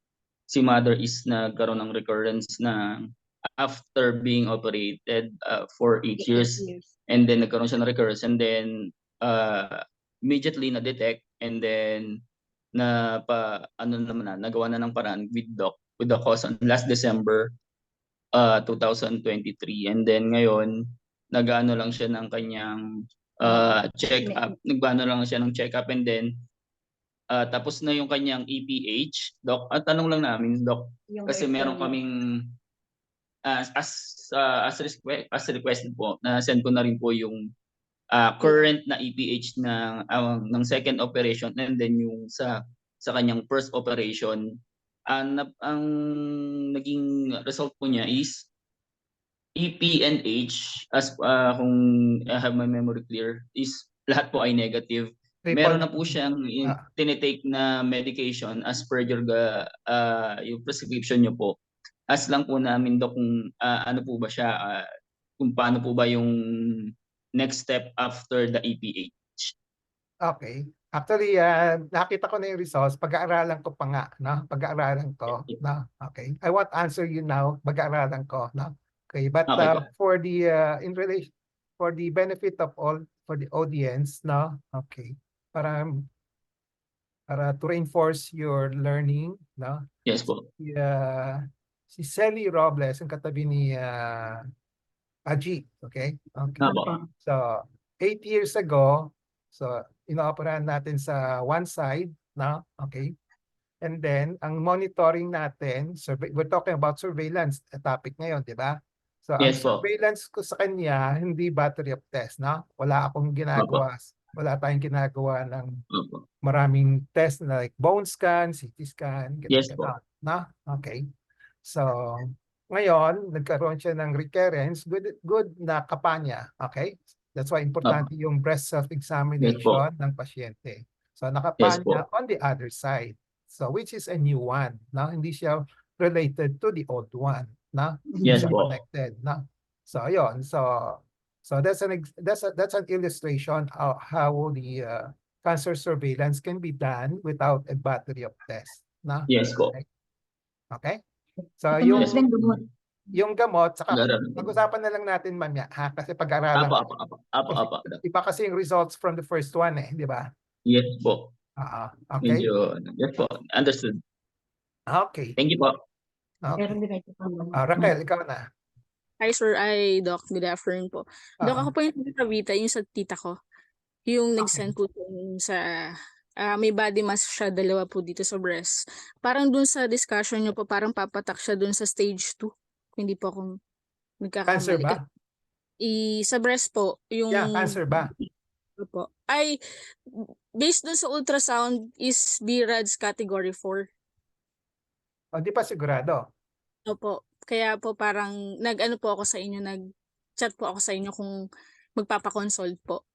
si mother is nagkaroon ng recurrence na after being operated for 8 years. And then nagkaroon siya ng recurrence and then immediately na-detect and then nagawa na ng paraan with the cause on last December 2023 and then ngayon nag-ano lang siya ng kanyang check-up, lang siya ng check-up and then tapos na yung kanyang EPH, Doc. At tanong lang namin, Doc, kasi meron kaming as requested po, na send ko na rin po yung current na EPH ng second operation and then yung sa kanyang first operation. Ang naging result po niya is EP and H, as kung I have my memory clear, is lahat po ay negative. Meron na po siyang tinitake na medication as per yung prescription niyo po. As lang po namin Doc kung ano po ba siya, kung paano po ba yung next step after the EPH. Okay. Actually, nakita ko na yung results. Pag-aaralan ko pa nga, no? Pag-aaralan ko, no? Okay. I won't answer you now. Pag-aaralan ko, no? Okay. But Okay po. for the in relation for the benefit of all for the audience, no? Okay. Para to reinforce your learning, no? Yes po. Si Selly Robles, ang katabi ni Aji, okay? Okay. Apo. So, 8 years ago, so inooperahan natin sa one side, no? Okay. And then, ang monitoring natin, we're talking about surveillance topic ngayon, di ba? So, ang Yes po. surveillance ko sa kanya, hindi battery of test, no? Wala akong ginagawa. Wala tayong ginagawa ng Opo. maraming test na like bone scan, CT scan, Yes po. no? Okay. So, ngayon, nagkaroon siya ng recurrence, good na kapanya, okay? That's why importante yung breast self-examination ng pasyente. So, nakapanya on the other side. So, which is a new one, no? Hindi siya related to the old one, no? Hindi Yes siya po. connected, no? So, ayun. So that's an illustration of how the cancer surveillance can be done without a battery of tests, no? Yes po. Okay? So, Yes po. yung gamot, saka Pag-aaralan po. pag-usapan na lang natin mamaya, ha? Kasi pag-aralan. Apo. Iba kasi yung results from the first one, di ba? Yes po. Okay? Yes po. Understood. Okay. Thank you po. Okay. Raquel, ikaw na. Hi sir, Doc. Good afternoon po. Doc, ako po yung nagkabita, yung sa tita ko. Yung nag-send po yung sa, may body mass siya, 2 po dito sa breast. Parang dun sa discussion nyo po, parang papatak siya dun sa stage 2. Hindi po akong nagkakamali. Cancer ba? Sa breast po, yung... Yeah, cancer ba? Po. Ay, based dun sa ultrasound is BRADS category 4. Di pa sigurado. Opo. Kaya po parang nag-ano po ako sa inyo, nag-chat po ako sa inyo kung magpapakonsult po.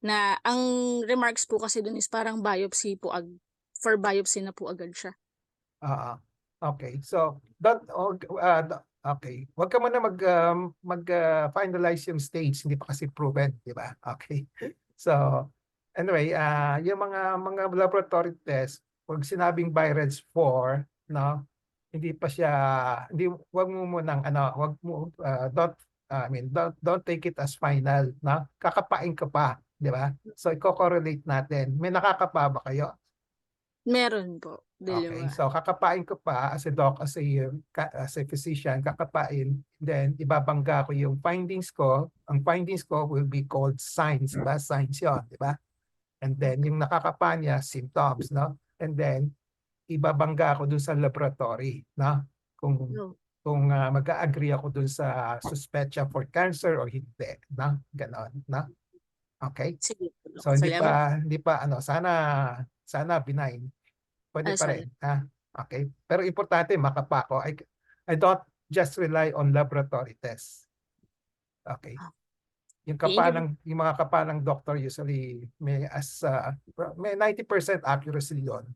Na ang remarks po kasi dun is parang biopsy po, for biopsy na po agad siya. Okay. So, okay. Huwag ka muna mag-finalize yung stage. Hindi pa kasi proven, di ba? Okay. So, anyway, yung mga laboratory test, pag sinabing BIRADS 4, no? Hindi pa siya, wag mo munang, wag mo, don't take it as final, no? Kakapain ka pa, di ba? So, i-correlate natin. May nakakapa ba kayo? Meron po. Okay, so kakapain ko pa as a doc, as a physician, kakapain, then ibabangga ko yung findings ko. Ang findings ko will be called signs, diba? Signs yun, diba? And then yung nakakapa niya, symptoms, no? And then ibabangga ko dun sa laboratory, no? Kung mag-agree ako dun sa suspectia for cancer or hindi, no? Ganon, no? Okay? So hindi pa sana benign. Pwede pa rin. Okay. Pero importante, makapa ko. I don't just rely on laboratory tests. Okay. Yung mga kapa ng doctor usually may 90% accuracy yon.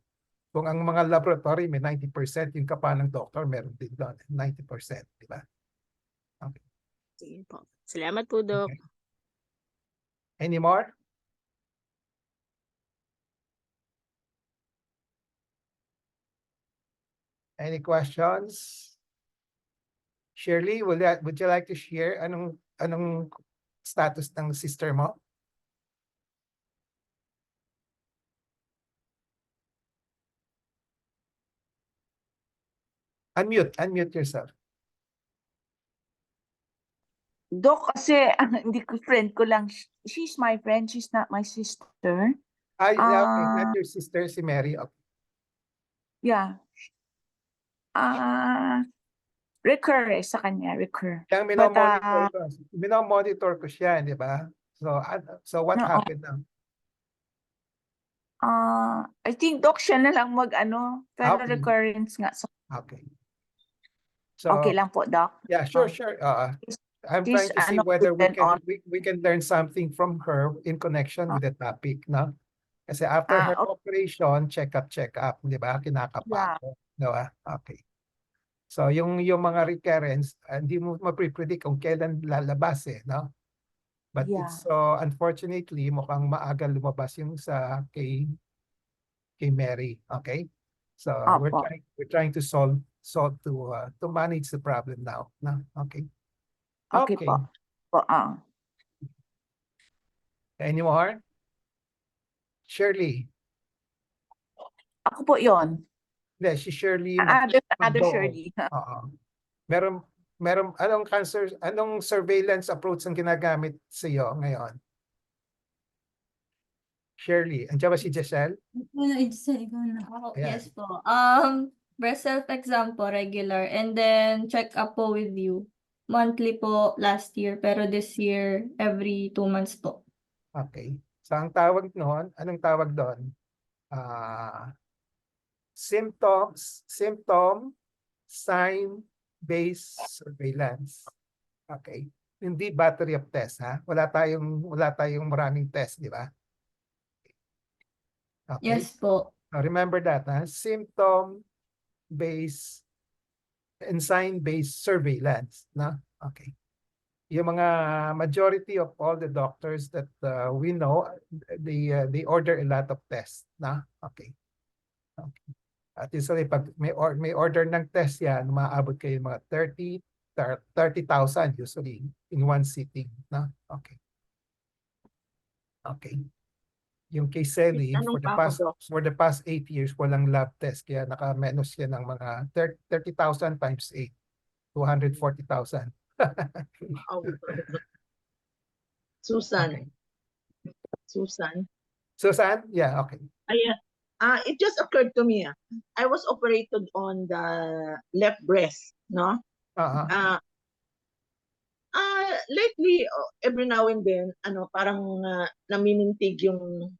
Kung ang mga laboratory may 90%, yung kapa ng doctor meron din doon. 90%. Di ba? Okay. Sige po. Salamat po, Doc. Okay. Any more? Any questions? Shirley, would you like to share anong status ng sister mo? Unmute yourself. Doc, kasi hindi ko friend ko lang. She's my friend, she's not my sister. Okay, not your sister, si Mary. Okay. Yeah. Recur sa kanya, recur. Kaya minomonitor ko siya, di ba? So what happened now? I think Doc siya na lang pero recurrence nga. So, okay. So, okay lang po, Doc. Yeah, sure. I'm She's trying to see ano, whether we written on. can learn something from her in connection with the topic, no? Kasi after her Okay. operation, check up, di ba? Kinakapa Yeah. ako, di ba? Okay. So yung mga recurrence, hindi mo mapipredict kung kailan lalabas no? But Yeah. it's unfortunately mukhang maaga lumabas yung sa kay Mary, okay? So we're Opo. trying to solve to manage the problem now, no? Okay. Okay Okay. po. Po, Any more? Shirley. Ako po yon. Hindi, si Shirley yung Other nag-go. Shirley. Oo. Meron, anong surveillance approach ang ginagamit sa iyo ngayon? Shirley, andiyan ba si Giselle? Ako, Ayan. yes po. Breast self-exam po, regular. And then, check up po with you. Monthly po last year, pero this year, every 2 months po. Okay. So ang tawag noon, anong tawag doon? Symptom, sign-based surveillance. Okay. Hindi battery of tests, ha? Wala tayong maraming test, di ba? Okay. Yes po. So remember that, ha? Symptom-based and sign-based surveillance, no? Okay. Yung mga majority of all the doctors that we know, they order a lot of tests, na? Okay. Okay. At usually pag may order ng test yan, maabot kayo mga 30,000 usually in one sitting, na? Okay. Okay. Yung kay Sally, for the past 8 years, walang lab test. Kaya naka-menos siya ng mga 30,000 times 8, 240,000. Susan. Okay. Susan. Susan? Yeah, okay. It just occurred to me. I was operated on the left breast, no? Lately, every now and then, parang namimintig yung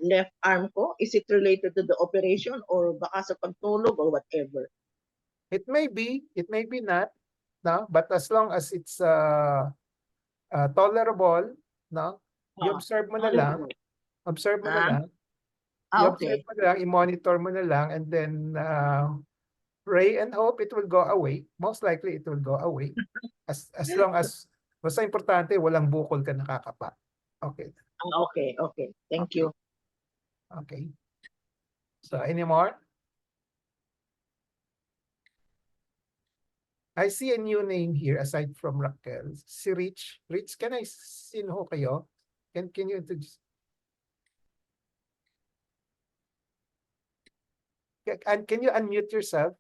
left arm ko. Is it related to the operation or baka sa pagtulog or whatever? It may be not, no? But as long as it's tolerable, no? I-observe mo na lang. Observe mo na lang. I-observe Okay. mo na lang, i-monitor mo na lang, and then pray and hope it will go away. Most likely it will go away. As long as, basta importante, walang bukol ka nakakapa. Okay. Okay. Thank you. Okay. So, any more? I see a new name here aside from Raquel. Si Rich. Rich, can I sino kayo? Can you introduce? And can you unmute yourself?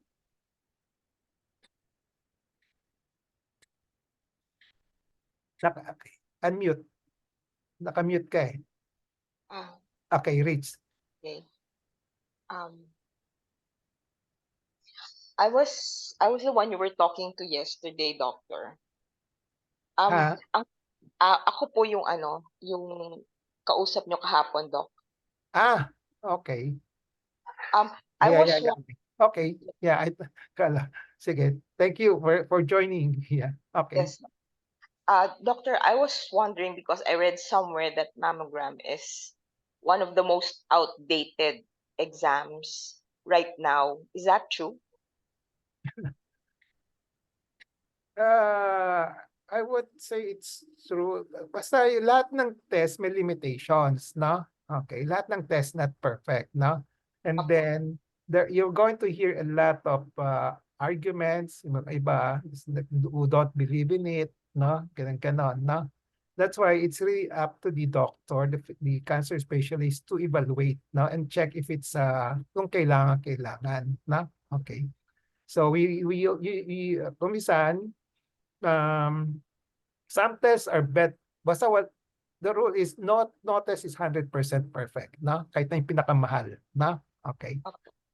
Okay. Unmute. Nakamute ka eh. Okay, Rich. Okay. I was the one you were talking to yesterday, doctor. Ako po yung yung kausap nyo kahapon, doc. Okay. I Okay. Yeah, sige. Thank you for joining. Yeah. Okay. Yes. Doctor, I was wondering because I read somewhere that mammogram is one of the most outdated exams right now. Is that true? I would say it's true. Basta lahat ng test may limitations, no? Okay, lahat ng test not perfect, no? And then you're going to hear a lot of arguments, yung mga iba who don't believe in it, no? Ganon, no? That's why it's really up to the doctor, the cancer specialist to evaluate, no? And check if it's kung kailangan, no? Okay. So we kumisan, some tests are basta the rule is no test is 100% perfect, no? Kahit na yung pinakamahal, no? Okay.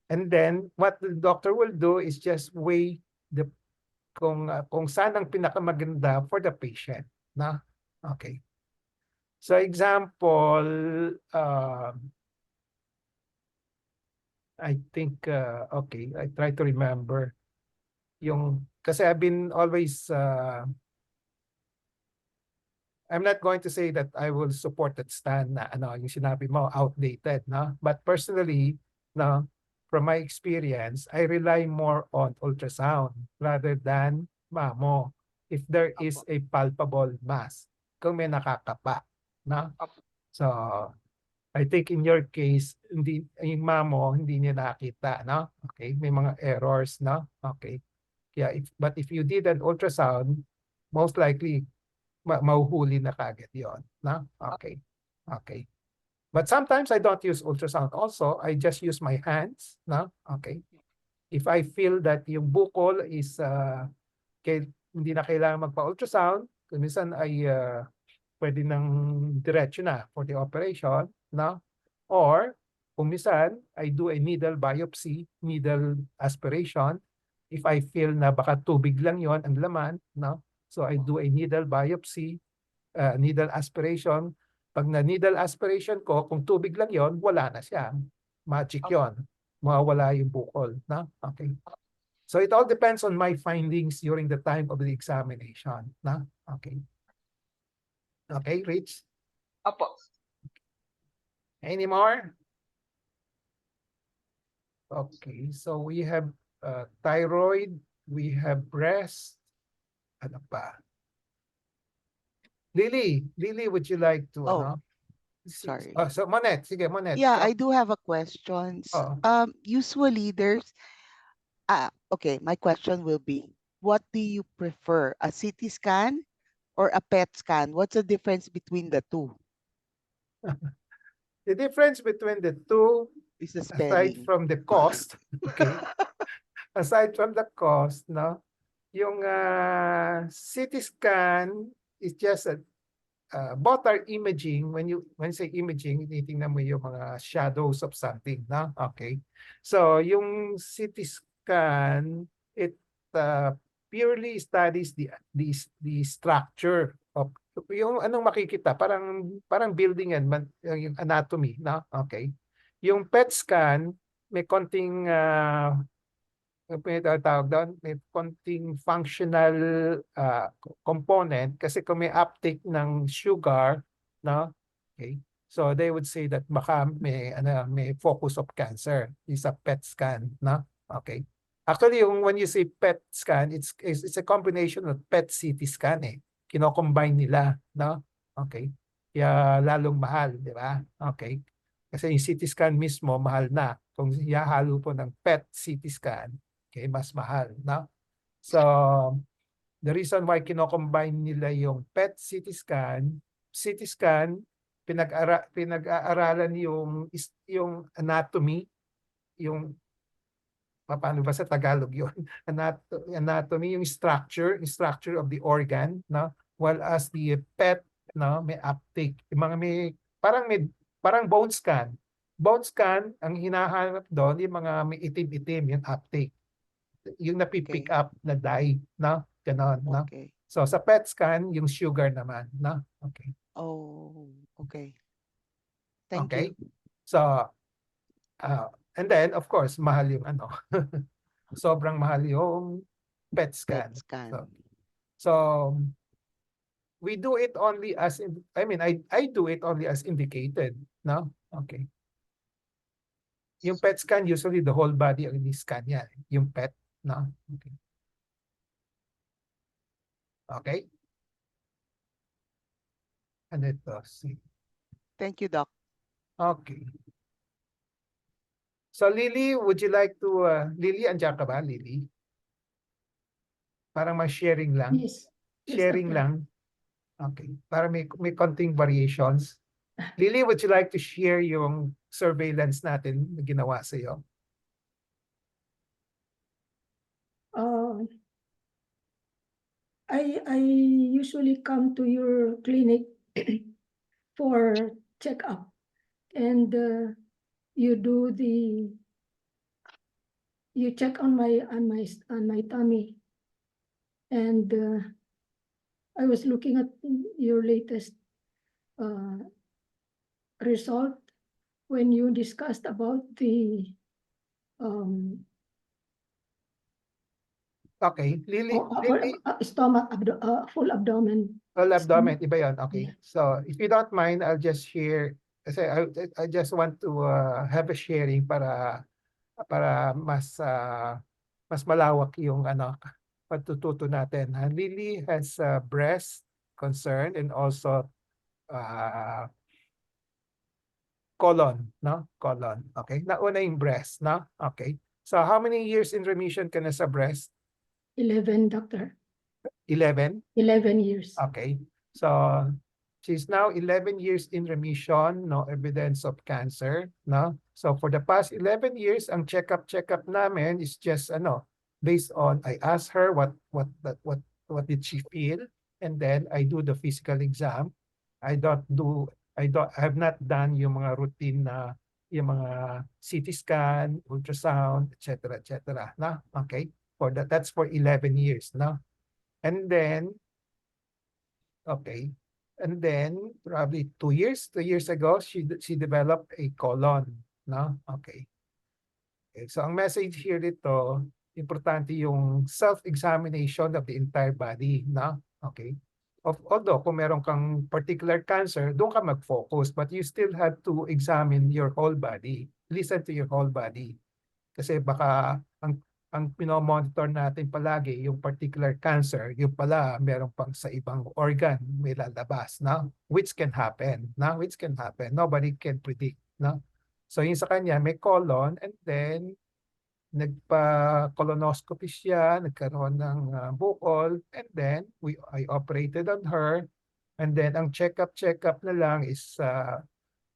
And then what the doctor will do is just weigh kung saan ang pinakamaganda for the patient, no? Okay. So example, I think okay, I try to remember yung kasi I've been always I'm not going to say that I will support that stand na ano, yung sinabi mo, outdated, no? But personally, no, from my experience, I rely more on ultrasound rather than mamo if there is a palpable mass, kung may nakakapa, no? So, I think in your case, hindi, yung mamo, hindi niya nakita, no? Okay, may mga errors, no? Okay. Yeah, but if you did an ultrasound, most likely, mahuhuli na kagad yon, no? Okay. Okay. But sometimes I don't use ultrasound also. I just use my hands, no? Okay. If I feel that yung bukol is hindi na kailangan magpa-ultrasound, kung minsan ay pwede nang diretso na for the operation, no? Or kung minsan I do a needle biopsy, needle aspiration, if I feel na baka tubig lang yon ang laman, no? So I do a needle biopsy, needle aspiration. Pag na-needle aspiration ko, kung tubig lang yon, wala na siya. Magic yon. Mawawala yung bukol. No? Okay. So it all depends on my findings during the time of the examination. No? Okay. Okay, Rich? Opo. Any more? Okay, so we have thyroid, we have breast. Ano pa? Lily, would you like to, Oh, sorry. so Monet, sige, Monet. Yeah, I do have a questions. Oh. Usually there's okay, my question will be, what do you prefer, a CT scan or a PET scan? What's the difference between the two? The difference between the two, Is the aside spelling. from the cost, okay, aside from the cost, no, yung CT scan is just a both are imaging. When you say imaging, titingnan mo yung mga shadows of something, no? Okay. So yung CT scan, it purely studies the structure of yung anong makikita, parang building yan, yung anatomy, no? Okay. Yung PET scan, may konting tawag doon, may konting functional component kasi kung may uptake ng sugar, no? Okay. So they would say that baka may focus of cancer. Is a PET scan, no? Okay. Actually, when you say PET scan, it's a combination of PET CT scan eh. Kino-combine nila, no? Okay. Kaya lalong mahal, di ba? Okay. Kasi yung CT scan mismo mahal na. Kung ihahalo po ng PET CT scan, okay, mas mahal, no? So, the reason why kino-combine nila yung PET CT scan, pinag-aaralan yung anatomy, yung paano ba sa Tagalog yun? Anatomy, yung structure of the organ, no? While as the PET, no, may uptake. Yung mga parang bone scan. Bone scan, ang hinahanap doon, yung mga may itim-itim, yung uptake. Yung napipick up na dye, no? Ganon, no? Okay. So sa PET scan, yung sugar naman, no? Okay. Oh, okay. Thank Okay. you. So, and then, of course, mahal yung ano. Sobrang mahal yung PET scan. PET scan. So we do it only as, I do it only as indicated, no? Okay. Yung PET scan, usually the whole body ang scan yan. Yung PET, no? Okay. Okay. And ito, see. Thank you, Doc. Okay. So Lily, would you like to, Lily, andiyan ka ba, Lily? Parang sharing lang. Yes. Sharing Doctor. lang. Okay. Para may konting variations. Lily, would you like to share yung surveillance natin na ginawa sa iyo? I usually come to your clinic for checkup, and you check on my tummy, and I was looking at your latest result when you discussed about the Okay, Lily, Stomach, full abdomen. full abdomen, iba yun. Okay. So if you don't mind, I'll just share. Kasi I just want to have a sharing para mas malawak yung pagtututo natin. Lily has breast concern and also colon, no? Colon. Okay. Nauna yung breast, no? Okay. So how many years in remission ka na sa breast? 11, doctor. 11? 11 years. Okay. So she's now 11 years in remission, no evidence of cancer, no? So for the past 11 years, ang check-up namin is just based on I ask her what did she feel, and then I do the physical exam. I have not done yung mga routine na yung mga CT scan, ultrasound, etc. No? Okay? That's for 11 years, no? And then probably 2 years ago, she developed a colon, no? Okay. So ang message here dito, importante yung self-examination of the entire body, no? Okay. Although kung meron kang particular cancer, doon ka mag-focus, but you still have to examine your whole body. Listen to your whole body. Kasi baka ang pinomonitor natin palagi yung particular cancer, yung pala meron pang sa ibang organ may lalabas, no? Which can happen, no? Which can happen. Nobody can predict, no? So yung sa kanya may colon, and then nagpa-colonoscopy siya, nagkaroon ng bukol, and then I operated on her, and then ang check-up na lang is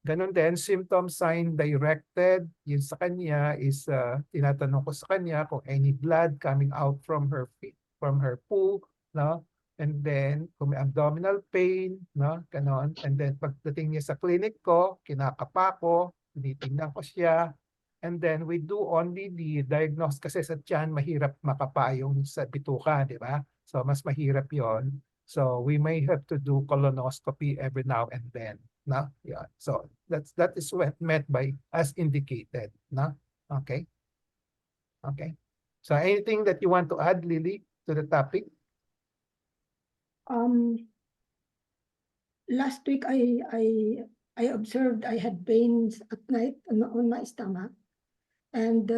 ganun din, symptom sign directed. Yun sa kanya is tinatanong ko sa kanya kung any blood coming out from her feet, from her poo, no? And then kung may abdominal pain, no? Ganon. And then pagdating niya sa clinic ko, kinakapa ko, tinitingnan ko siya. And then we do only the diagnose kasi sa tiyan mahirap makapa yung sa bituka, di ba? So mas mahirap yon. So we may have to do colonoscopy every now and then. No? Yeah. So that is what meant by as indicated. No? Okay. Okay. So anything that you want to add, Lily, to the topic? Last week I observed I had pains at night on my stomach, and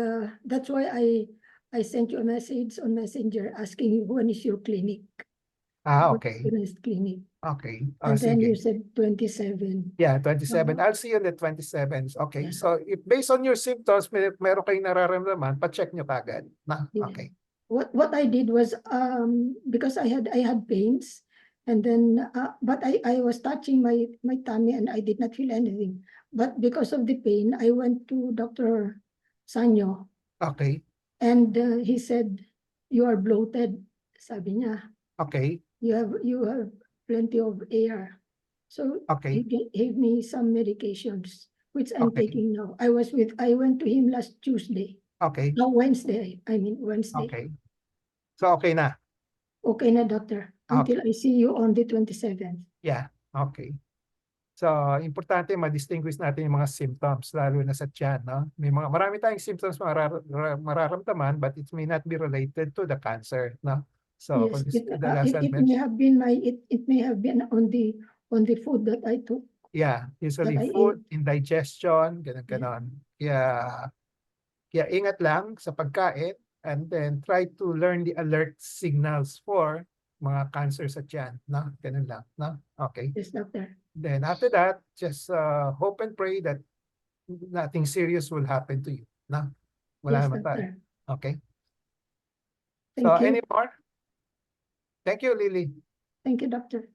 that's why I sent you a message on Messenger asking you when is your clinic. Okay. Next clinic. Okay. And then sige. you said 27. Yeah, 27. I'll see you on the 27th. Okay. So if based on your symptoms, meron kayong nararamdaman, pa-check nyo kagad. Na? Yeah. Okay. What I did was because I had pains, and then but I was touching my tummy and I did not feel anything. But because of the pain, I went to Dr. Sanyo. Okay. And he said, "You are bloated," sabi niya. Okay. You have plenty of air. So Okay. he gave me some medications, which I'm Okay. taking now. I went to him last Tuesday. Okay. No, Wednesday. I mean Wednesday. Okay. So okay na. Okay na, doctor. Until I see you on the 27th. Yeah. Okay. So importante ma-distinguish natin yung mga symptoms lalo na sa tiyan, no? Marami tayong symptoms mararamdaman, but it may not be related to the cancer, no? So Yes, it may have been it may have been on the food that I took. Yeah, usually that I food, indigestion, ganon. Kaya ingat lang sa pagkain, and then try to learn the alert signals for mga cancer sa tiyan, no? Ganun lang, no? Okay. Yes, doctor. Then after that, just hope and pray that nothing serious will happen to you, no? Wala Yes, naman tayo. doctor. Okay. Thank So you. any more? Thank you, Lily. Thank you, doctor.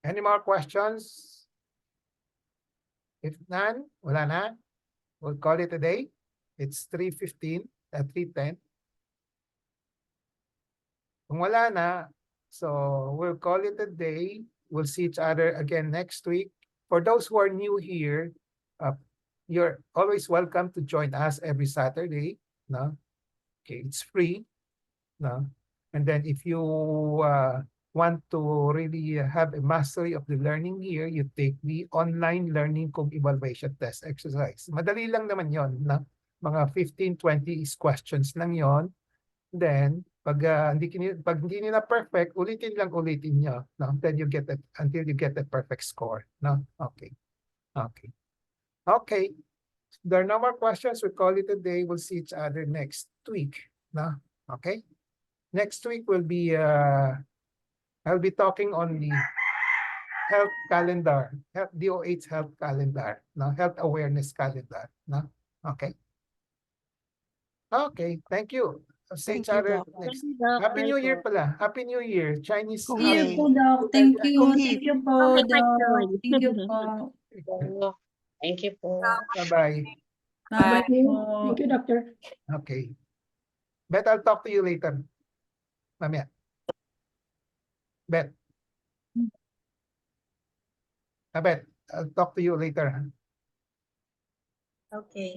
Any more questions? If none, wala na. We'll call it a day. It's 3:15 at 3:10. Kung wala na, so we'll call it a day. We'll see each other again next week. For those who are new here, you're always welcome to join us every Saturday. No? Okay, it's free. No? And then if you want to really have a mastery of the learning here, you take the online learning kung evaluation test exercise. Madali lang naman yon, no? Mga 15-20 is questions lang yon. Then, pag hindi niyo na perfect, ulitin niyo, no? Then you get it until you get the perfect score, no? Okay. Okay. Okay. There are no more questions. We call it a day. We'll see each other next week, no? Okay. Next week will be I'll be talking on the health calendar, DOH health calendar, no? Health awareness calendar, no? Okay. Okay, thank you. See each Thank you, other Doc. next. Thank you, Doc. Happy New Year Welcome. pala. Happy New Year. Chinese. Kung See you Hey. po, Doc. Thank you. Kung Thank you po, Okay, Doc. naman. Thank you po. Thank you po. Bye-bye. Bye Thank you. po. Thank you, Doctor. Okay. Bet, I'll talk to you later. Mamaya. Bet. Bet, I'll talk to you later. Okay.